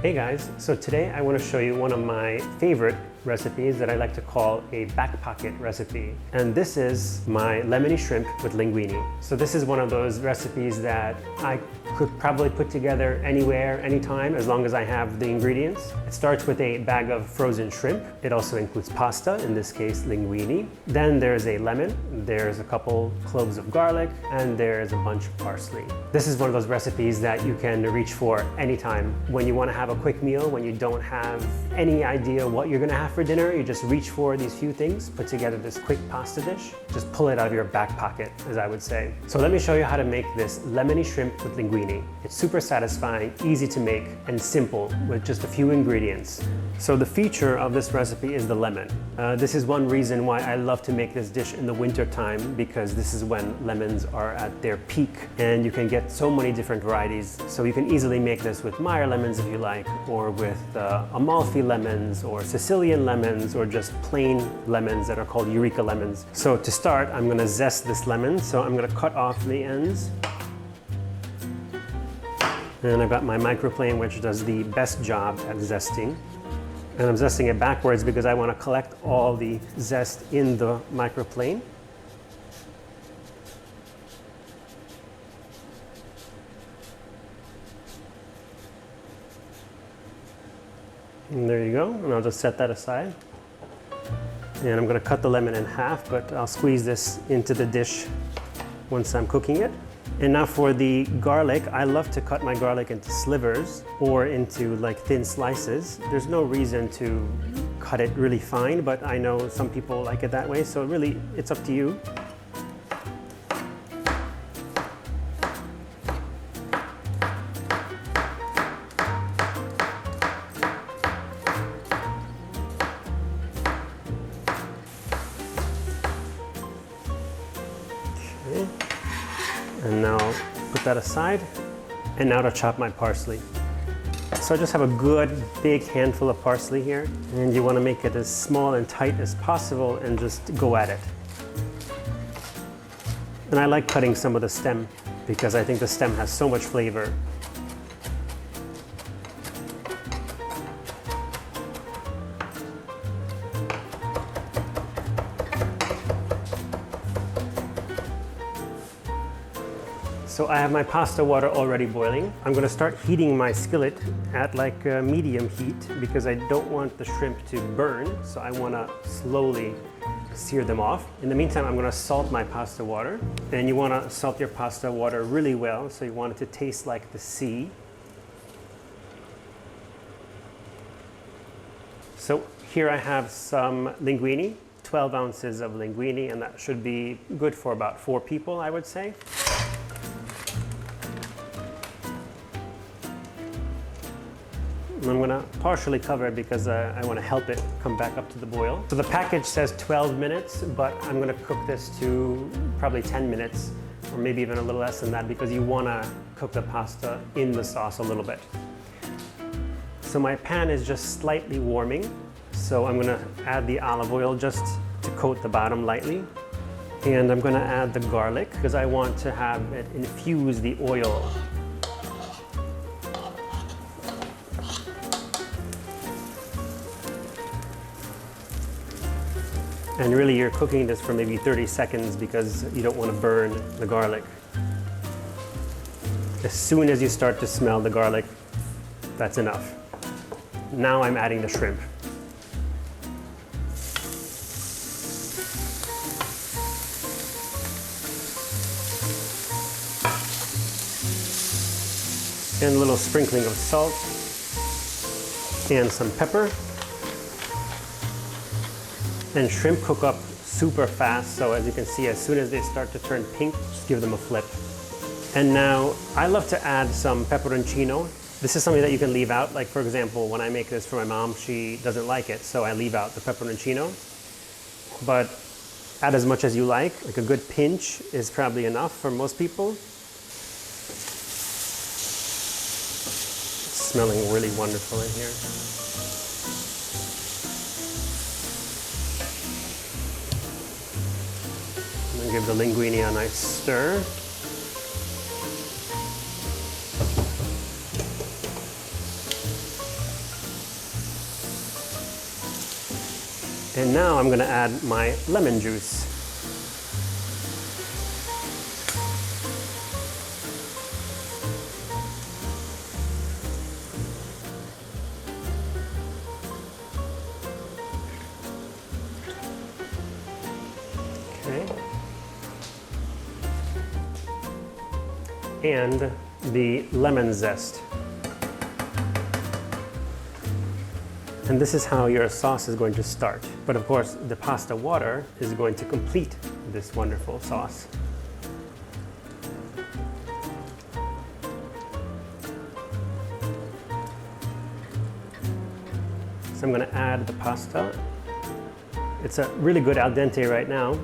Hey guys, so today I want to show you one of my favorite recipes that I like to call a back pocket recipe. And this is my lemony shrimp with linguine. So this is one of those recipes that I could probably put together anywhere, anytime, as long as I have the ingredients. It starts with a bag of frozen shrimp. It also includes pasta, in this case linguine. Then there's a lemon, there's a couple cloves of garlic, and there's a bunch of parsley. This is one of those recipes that you can reach for anytime. When you want to have a quick meal, when you don't have any idea what you're gonna have for dinner, you just reach for these few things, put together this quick pasta dish, just pull it out of your back pocket, as I would say. So let me show you how to make this lemony shrimp with linguine. It's super satisfying, easy to make, and simple with just a few ingredients. So the feature of this recipe is the lemon. This is one reason why I love to make this dish in the winter time, because this is when lemons are at their peak and you can get so many different varieties. So you can easily make this with Meyer lemons if you like, or with Amalfi lemons, or Sicilian lemons, or just plain lemons that are called Eureka lemons. So to start, I'm gonna zest this lemon. So I'm gonna cut off the ends. And I've got my microplane, which does the best job at zesting. And I'm zesting it backwards because I want to collect all the zest in the microplane. And there you go, and I'll just set that aside. And I'm going to cut the lemon in half, but I'll squeeze this into the dish once I'm cooking it. And now for the garlic, I love to cut my garlic into slivers or into like thin slices. There's no reason to cut it really fine, but I know some people like it that way, so really it's up to you. Okay. And now put that aside. And now to chop my parsley. So I just have a good big handful of parsley here, and you want to make it as small and tight as possible and just go at it. And I like cutting some of the stem because I think the stem has so much flavor. So I have my pasta water already boiling. I'm going to start heating my skillet at like medium heat because I don't want the shrimp to burn, so I want to slowly sear them off. In the meantime, I'm going to salt my pasta water. And you want to salt your pasta water really well, so you want it to taste like the sea. So here I have some linguine, 12 ounces of linguine, and that should be good for about 4 people, I would say. I'm going to partially cover it because I want to help it come back up to the boil. So the package says 12 minutes, but I'm going to cook this to probably 10 minutes, or maybe even a little less than that, because you want to cook the pasta in the sauce a little bit. So my pan is just slightly warming, so I'm going to add the olive oil just to coat the bottom lightly. And I'm going to add the garlic because I want to have it infuse the oil. And really you're cooking this for maybe 30 seconds because you don't want to burn the garlic. As soon as you start to smell the garlic, that's enough. Now I'm adding the shrimp. And a little sprinkling of salt and some pepper. And shrimp cook up super fast, so as you can see, as soon as they start to turn pink, just give them a flip. And now, I love to add some pepperoncino. This is something that you can leave out. Like for example, when I make this for my mom, she doesn't like it, so I leave out the pepperoncino. But add as much as you like. Like a good pinch is probably enough for most people. It's smelling really wonderful in here. Give the linguine a nice stir. And now I'm gonna add my lemon juice. Okay. And the lemon zest. And this is how your sauce is going to start. But of course, the pasta water is going to complete this wonderful sauce. So I'm going to add the pasta. It's a really good al dente right now,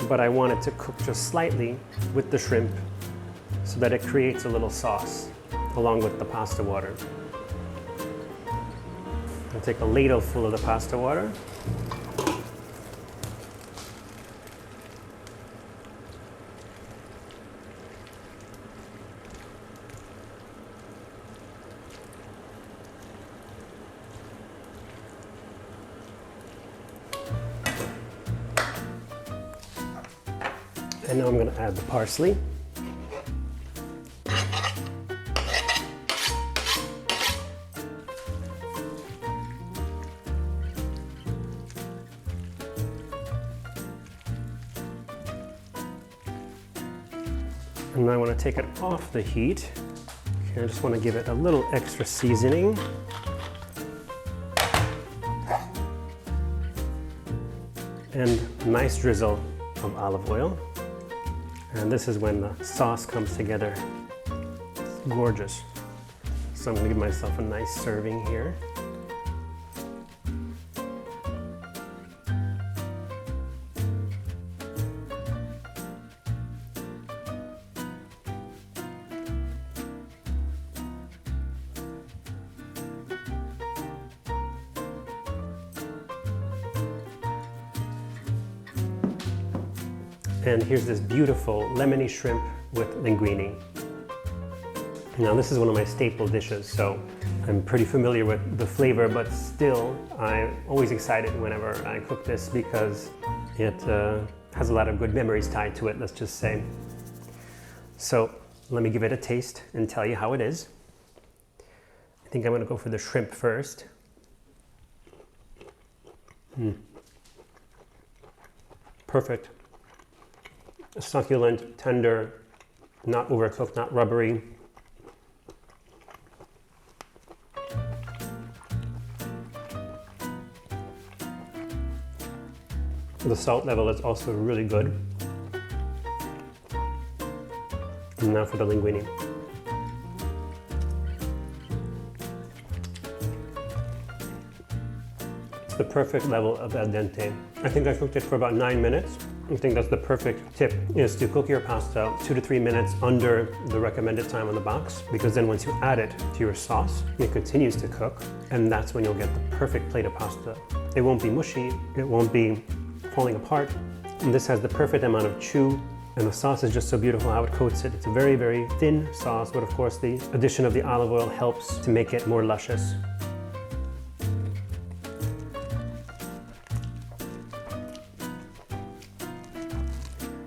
but I want it to cook just slightly with the shrimp so that it creates a little sauce along with the pasta water. I'll take a ladle full of the pasta water. And now I'm going to add the parsley. And I want to take it off the heat. Okay, I just want to give it a little extra seasoning. And a nice drizzle of olive oil. And this is when the sauce comes together. It's gorgeous. So I'm going to give myself a nice serving here. And here's this beautiful lemony shrimp with linguine. Now this is one of my staple dishes, so I'm pretty familiar with the flavor, but still I'm always excited whenever I cook this because it has a lot of good memories tied to it, let's just say. So let me give it a taste and tell you how it is. I think I'm going to go for the shrimp first. Perfect. Succulent, tender, not overcooked, not rubbery. The salt level is also really good. And now for the linguine. It's the perfect level of al dente. I think I cooked it for about 9 minutes. I think that's the perfect tip, is to cook your pasta 2 to 3 minutes under the recommended time on the box, because then once you add it to your sauce, it continues to cook, and that's when you'll get the perfect plate of pasta. It won't be mushy, it won't be falling apart, and this has the perfect amount of chew, and the sauce is just so beautiful how it coats it. It's a very, very thin sauce, but of course the addition of the olive oil helps to make it more luscious.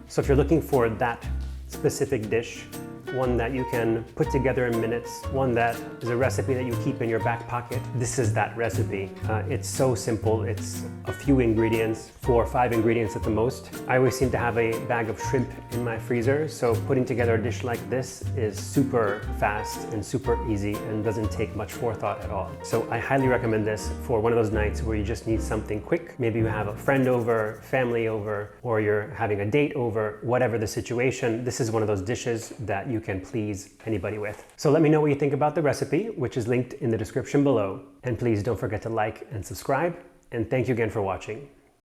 So if you're looking for that specific dish, one that you can put together in minutes, one that is a recipe that you keep in your back pocket, this is that recipe. It's so simple. It's a few ingredients, 4 or 5 ingredients at the most. I always seem to have a bag of shrimp in my freezer, so putting together a dish like this is super fast and super easy and doesn't take much forethought at all. So I highly recommend this for one of those nights where you just need something quick. Maybe you have a friend over, family over, or you're having a date over, whatever the situation. This is one of those dishes that you can please anybody with. So let me know what you think about the recipe, which is linked in the description below. And please don't forget to like and subscribe. And thank you again for watching.